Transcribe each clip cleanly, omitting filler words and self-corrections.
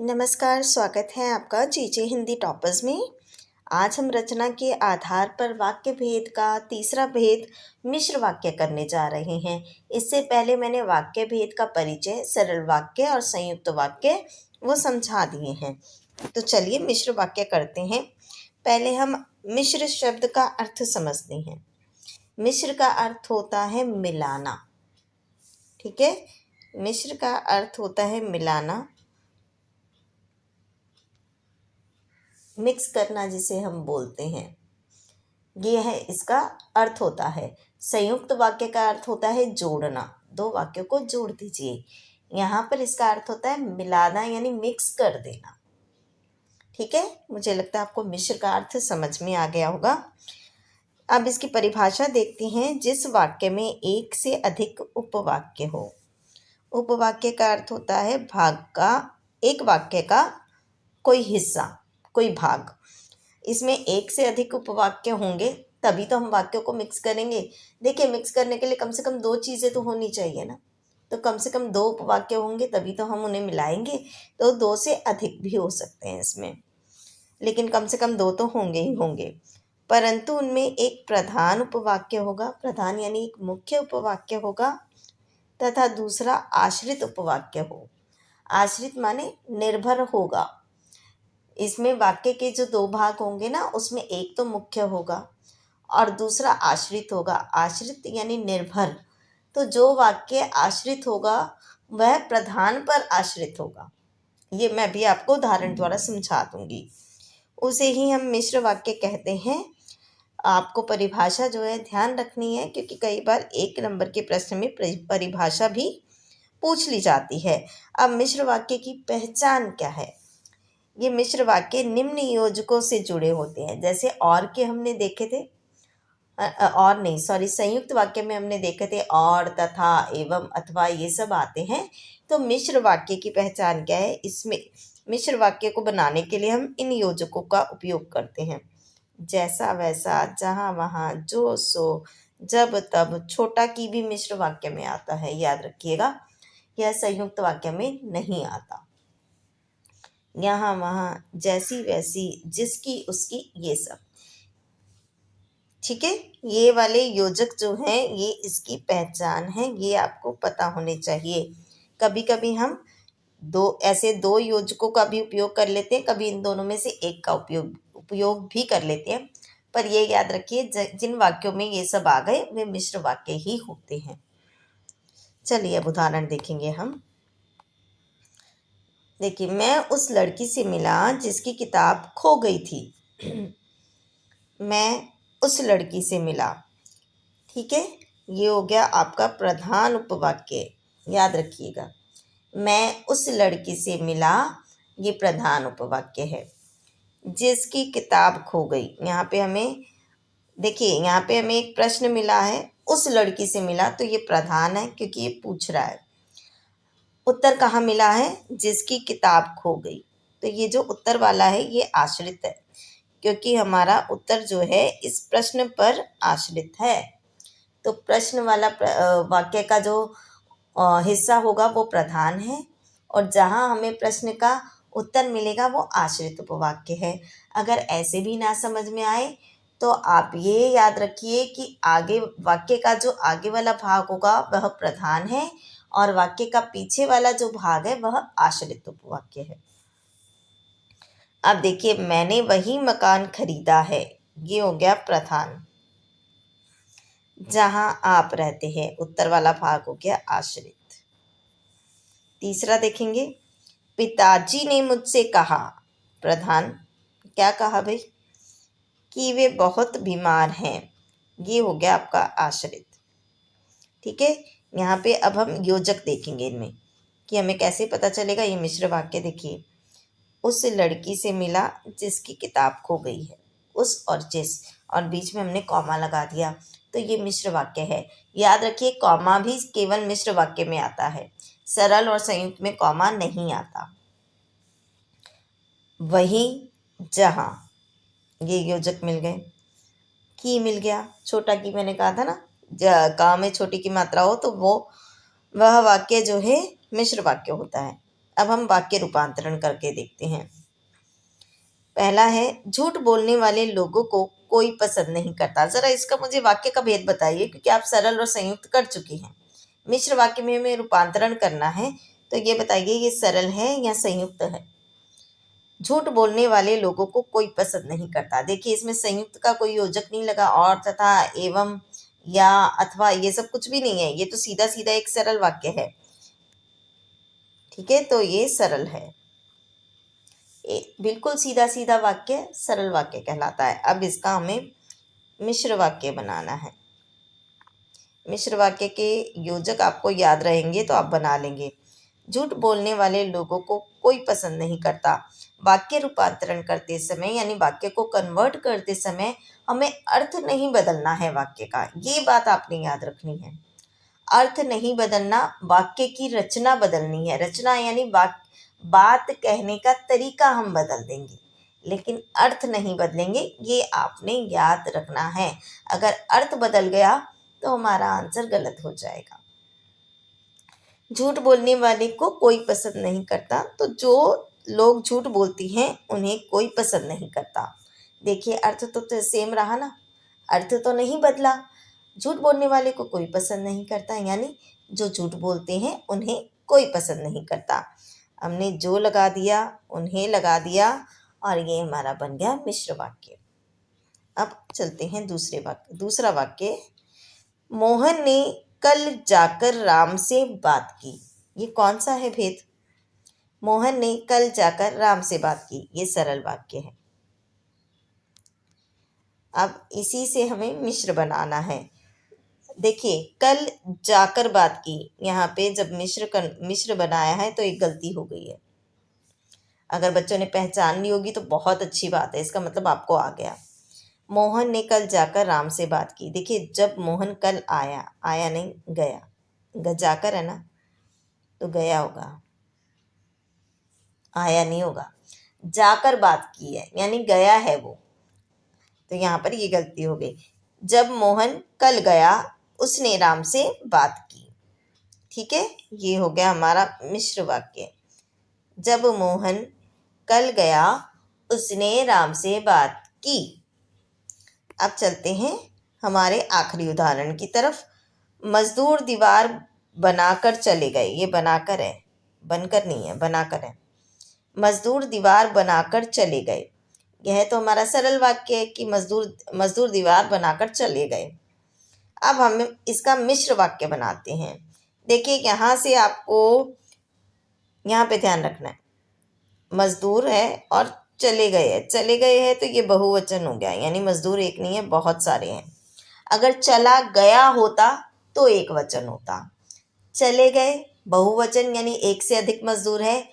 नमस्कार, स्वागत है आपका जीजे हिंदी टॉपर्स में। आज हम रचना के आधार पर वाक्य भेद का तीसरा भेद मिश्र वाक्य करने जा रहे हैं। इससे पहले मैंने वाक्य भेद का परिचय, सरल वाक्य और संयुक्त वाक्य वो समझा दिए हैं। तो चलिए मिश्र वाक्य करते हैं। पहले हम मिश्र शब्द का अर्थ समझते हैं। मिश्र का अर्थ होता है मिलाना। ठीक है, मिश्र का अर्थ होता है मिलाना, मिक्स करना जिसे हम बोलते हैं, ये है इसका अर्थ होता है। संयुक्त वाक्य का अर्थ होता है जोड़ना, दो वाक्यों को जोड़ दीजिए। यहाँ पर इसका अर्थ होता है मिलाना यानी मिक्स कर देना। ठीक है, मुझे लगता है आपको मिश्र का अर्थ समझ में आ गया होगा। अब इसकी परिभाषा देखते हैं। जिस वाक्य में एक से अधिक उपवाक्य हो। उपवाक्य का अर्थ होता है भाग का, एक वाक्य का कोई हिस्सा, कोई भाग। इसमें एक से अधिक उपवाक्य होंगे तभी तो हम वाक्यों को मिक्स करेंगे। देखिए, मिक्स करने के लिए कम से कम दो चीज़ें तो होनी चाहिए ना। तो कम से कम दो उपवाक्य होंगे तभी तो हम उन्हें मिलाएंगे। तो दो से अधिक भी हो सकते हैं इसमें, लेकिन कम से कम दो तो होंगे ही होंगे। परंतु उनमें एक प्रधान उपवाक्य होगा, प्रधान यानी एक मुख्य उपवाक्य होगा, तथा दूसरा आश्रित उपवाक्य हो। आश्रित माने निर्भर होगा। इसमें वाक्य के जो दो भाग होंगे ना, उसमें एक तो मुख्य होगा और दूसरा आश्रित होगा। आश्रित यानी निर्भर। तो जो वाक्य आश्रित होगा वह प्रधान पर आश्रित होगा। ये मैं भी आपको उदाहरण द्वारा समझा दूंगी। उसे ही हम मिश्र वाक्य कहते हैं। आपको परिभाषा जो है ध्यान रखनी है, क्योंकि कई बार एक नंबर के प्रश्न में परिभाषा भी पूछ ली जाती है। अब मिश्र वाक्य की पहचान क्या है? ये मिश्र वाक्य निम्न योजकों से जुड़े होते हैं। जैसे और के हमने देखे थे, और नहीं सॉरी, संयुक्त वाक्य में हमने देखे थे और, तथा, एवं, अथवा, ये सब आते हैं। तो मिश्र वाक्य की पहचान क्या है? इसमें मिश्र वाक्य को बनाने के लिए हम इन योजकों का उपयोग करते हैं। जैसा वैसा, जहाँ वहाँ, जो सो, जब तब, छोटा की भी मिश्र वाक्य में आता है, याद रखिएगा। यह संयुक्त वाक्य में नहीं आता। यहाँ वहाँ, जैसी वैसी, जिसकी उसकी, ये सब। ठीक है, ये वाले योजक जो हैं ये इसकी पहचान है, ये आपको पता होने चाहिए। कभी कभी हम दो योजकों का भी उपयोग कर लेते हैं, कभी इन दोनों में से एक का उपयोग भी कर लेते हैं। पर ये याद रखिए, जिन वाक्यों में ये सब आ गए वे मिश्र वाक्य ही होते हैं। चलिए अब उदाहरण देखेंगे हम। देखिए, मैं उस लड़की से मिला जिसकी किताब खो गई थी। मैं उस लड़की से मिला। ठीक है, ये हो गया आपका प्रधान उपवाक्य, याद रखिएगा। मैं उस लड़की से मिला, ये प्रधान उपवाक्य है। जिसकी किताब खो गई, यहाँ पे हमें देखिए, यहाँ पे हमें एक प्रश्न मिला है, उस लड़की से मिला, तो ये प्रधान है क्योंकि ये पूछ रहा है। उत्तर कहाँ मिला है? जिसकी किताब खो गई। तो ये जो उत्तर वाला है ये आश्रित है, क्योंकि हमारा उत्तर जो है इस प्रश्न पर आश्रित है। तो प्रश्न वाला वाक्य का जो हिस्सा होगा वो प्रधान है, और जहाँ हमें प्रश्न का उत्तर मिलेगा वो आश्रित उपवाक्य है। अगर ऐसे भी ना समझ में आए तो आप ये याद रखिए कि आगे वाक्य का जो आगे वाला भाग होगा वह प्रधान है, और वाक्य का पीछे वाला जो भाग है वह आश्रित उपवाक्य है। अब देखिए, मैंने वही मकान खरीदा है, ये हो गया प्रधान। जहां आप रहते हैं, उत्तर वाला भाग हो गया आश्रित। तीसरा देखेंगे, पिताजी ने मुझसे कहा, प्रधान। क्या कहा भाई? कि वे बहुत बीमार हैं, ये हो गया आपका आश्रित। ठीक है, यहाँ पे अब हम योजक देखेंगे इनमें कि हमें कैसे पता चलेगा। ये मिश्र वाक्य देखिए, उस लड़की से मिला जिसकी किताब खो गई है। उस और जिस, और बीच में हमने कॉमा लगा दिया, तो ये मिश्र वाक्य है। याद रखिए, कॉमा भी केवल मिश्र वाक्य में आता है, सरल और संयुक्त में कॉमा नहीं आता। वही, जहाँ, ये योजक मिल गए। की मिल गया, छोटा की मैंने कहा था ना, का में छोटी की मात्रा हो तो वह वाक्य जो है मिश्र वाक्य होता है। अब हम वाक्य रूपांतरण करके देखते हैं। पहला है, झूठ बोलने वाले लोगों को कोई पसंद नहीं करता। ज़रा इसका मुझे वाक्य का भेद बताइए, क्योंकि आप सरल और संयुक्त कर चुकी हैं। मिश्र वाक्य में हमें रूपांतरण करना है, तो ये बताइए ये सरल है या संयुक्त है। झूठ बोलने वाले लोगों को कोई पसंद नहीं करता। देखिए इसमें संयुक्त का कोई योजक नहीं लगा, और तथा एवं या अथवा ये सब कुछ भी नहीं है, ये तो सीधा सीधा एक सरल वाक्य है। ठीक है, तो ये सरल है, बिल्कुल सीधा सीधा वाक्य सरल वाक्य कहलाता है। अब इसका हमें मिश्र वाक्य बनाना है। मिश्र वाक्य के योजक आपको याद रहेंगे तो आप बना लेंगे। झूठ बोलने वाले लोगों को कोई पसंद नहीं करता। वाक्य रूपांतरण करते समय यानी वाक्य को कन्वर्ट करते समय हमें अर्थ नहीं बदलना है वाक्य का, ये बात आपने याद रखनी है। अर्थ नहीं बदलना, वाक्य की रचना बदलनी है। रचना यानी बात कहने का तरीका हम बदल देंगे, लेकिन अर्थ नहीं बदलेंगे, ये आपने याद रखना है। अगर अर्थ बदल गया तो हमारा आंसर गलत हो जाएगा। झूठ बोलने वाले को कोई पसंद नहीं करता, तो जो लोग झूठ बोलती हैं उन्हें कोई पसंद नहीं करता। देखिए अर्थ तो सेम रहा ना, अर्थ तो नहीं बदला। झूठ बोलने वाले को कोई पसंद नहीं करता, यानी जो झूठ बोलते हैं उन्हें कोई पसंद नहीं करता। हमने जो लगा दिया, उन्हें लगा दिया, और ये हमारा बन गया मिश्र वाक्य। अब चलते हैं दूसरा वाक्य। मोहन ने कल जाकर राम से बात की। ये कौन सा है भेद? मोहन ने कल जाकर राम से बात की, ये सरल वाक्य है। अब इसी से हमें मिश्र बनाना है। देखिए कल जाकर बात की, यहाँ पे जब मिश्र बनाया है तो एक गलती हो गई है। अगर बच्चों ने पहचान ली होगी तो बहुत अच्छी बात है, इसका मतलब आपको आ गया। मोहन ने कल जाकर राम से बात की। देखिए जब मोहन कल आया नहीं गया, जाकर है ना, तो गया होगा, आया नहीं होगा। जाकर बात की है यानी गया है वो, तो यहाँ पर ये गलती हो गई। जब मोहन कल गया उसने राम से बात की। ठीक है, ये हो गया हमारा मिश्र वाक्य। जब मोहन कल गया उसने राम से बात की। अब चलते हैं हमारे आखिरी उदाहरण की तरफ। मजदूर दीवार बनाकर चले गए। ये बनाकर है, बनकर नहीं है, बनाकर है। मजदूर दीवार बनाकर चले गए। यह तो हमारा सरल वाक्य है कि मजदूर दीवार बनाकर चले गए। अब हम इसका मिश्र वाक्य बनाते हैं। देखिए यहाँ से आपको यहाँ पे ध्यान रखना है, मजदूर है और चले गए है तो ये बहुवचन हो गया, यानी मजदूर एक नहीं है, बहुत सारे हैं। अगर चला गया होता तो एक वचन होता। चले गए बहुवचन यानी एक से अधिक मजदूर है,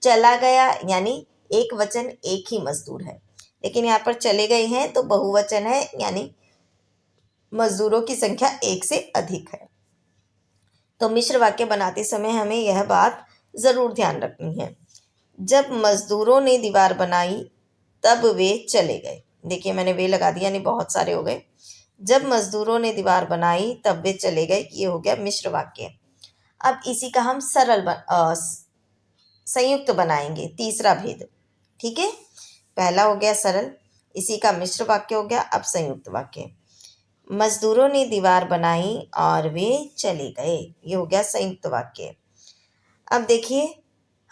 चला गया यानी एक वचन एक ही मजदूर है। लेकिन यहाँ पर चले गए हैं तो बहुवचन है, यानी मजदूरों की संख्या एक से अधिक है। तो मिश्र वाक्य बनाते समय हमें यह बात ज़रूर ध्यान रखनी है। जब मजदूरों ने दीवार बनाई तब वे चले गए। देखिए मैंने वे लगा दिया, यानी बहुत सारे हो गए। जब मजदूरों ने दीवार बनाई तब वे चले गए, ये हो गया मिश्र वाक्य। अब इसी का हम संयुक्त बनाएंगे, तीसरा भेद। ठीक है, पहला हो गया सरल, इसी का मिश्र वाक्य हो गया। अब संयुक्त वाक्य। मजदूरों ने दीवार बनाई और वे चले गए, ये हो गया संयुक्त वाक्य। अब देखिए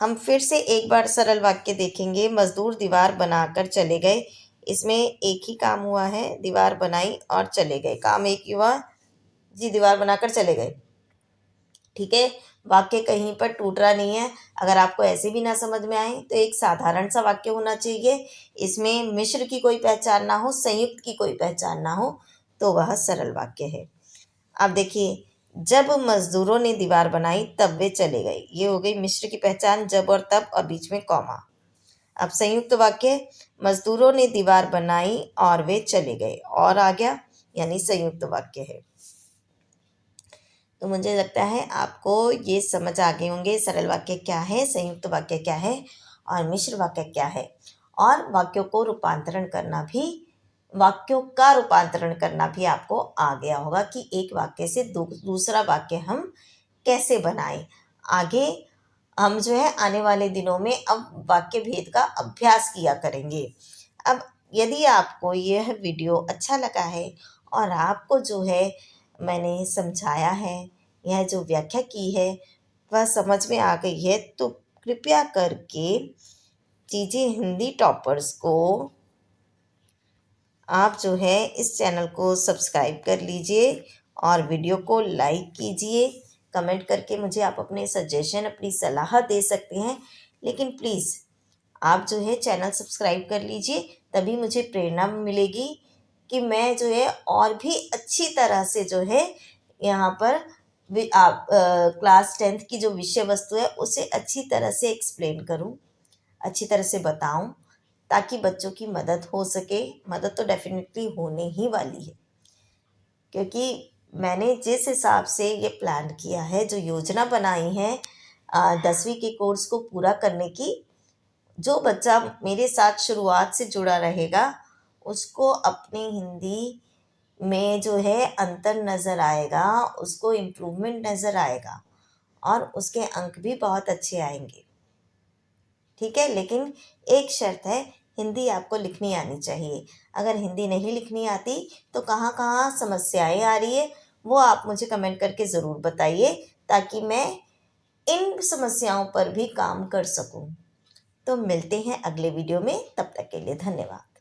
हम फिर से एक बार सरल वाक्य देखेंगे। मजदूर दीवार बनाकर चले गए, इसमें एक ही काम हुआ है, दीवार बनाई और चले गए, काम एक ही हुआ जी, दीवार बनाकर चले गए। ठीक है, वाक्य कहीं पर टूट रहा नहीं है। अगर आपको ऐसे भी ना समझ में आए तो एक साधारण सा वाक्य होना चाहिए, इसमें मिश्र की कोई पहचान ना हो, संयुक्त की कोई पहचान ना हो, तो वह सरल वाक्य है। अब देखिए जब मजदूरों ने दीवार बनाई तब वे चले गए, ये हो गई मिश्र की पहचान, जब और तब और बीच में कॉमा। अब संयुक्त वाक्य, मजदूरों ने दीवार बनाई और वे चले गए, और आ गया, यानी संयुक्त वाक्य है। तो मुझे लगता है आपको ये समझ आ गए होंगे सरल वाक्य क्या है, संयुक्त वाक्य क्या है और मिश्र वाक्य क्या है। और वाक्यों का रूपांतरण करना भी आपको आ गया होगा कि एक वाक्य से दूसरा वाक्य हम कैसे बनाएं। आगे हम जो है आने वाले दिनों में अब वाक्य भेद का अभ्यास किया करेंगे। अब यदि आपको यह वीडियो अच्छा लगा है और आपको जो है मैंने समझाया है, यह जो व्याख्या की है वह समझ में आ गई है, तो कृपया करके चीज़ें हिंदी टॉपर्स को आप जो है इस चैनल को सब्सक्राइब कर लीजिए और वीडियो को लाइक कीजिए। कमेंट करके मुझे आप अपने सजेशन, अपनी सलाह दे सकते हैं, लेकिन प्लीज़ आप जो है चैनल सब्सक्राइब कर लीजिए, तभी मुझे प्रेरणा मिलेगी कि मैं जो है और भी अच्छी तरह से जो है यहाँ पर आप क्लास 10th की जो विषय वस्तु है उसे अच्छी तरह से एक्सप्लेन करूँ, अच्छी तरह से बताऊँ, ताकि बच्चों की मदद हो सके। मदद तो डेफिनेटली होने ही वाली है, क्योंकि मैंने जिस हिसाब से ये प्लान किया है, जो योजना बनाई है 10वीं के कोर्स को पूरा करने की, जो बच्चा मेरे साथ शुरुआत से जुड़ा रहेगा उसको अपनी हिंदी में जो है अंतर नज़र आएगा, उसको इम्प्रूवमेंट नज़र आएगा और उसके अंक भी बहुत अच्छे आएंगे। ठीक है, लेकिन एक शर्त है, हिंदी आपको लिखनी आनी चाहिए। अगर हिंदी नहीं लिखनी आती तो कहाँ कहाँ समस्याएं आ रही है वो आप मुझे कमेंट करके ज़रूर बताइए, ताकि मैं इन समस्याओं पर भी काम कर सकूं। तो मिलते हैं अगले वीडियो में, तब तक के लिए धन्यवाद।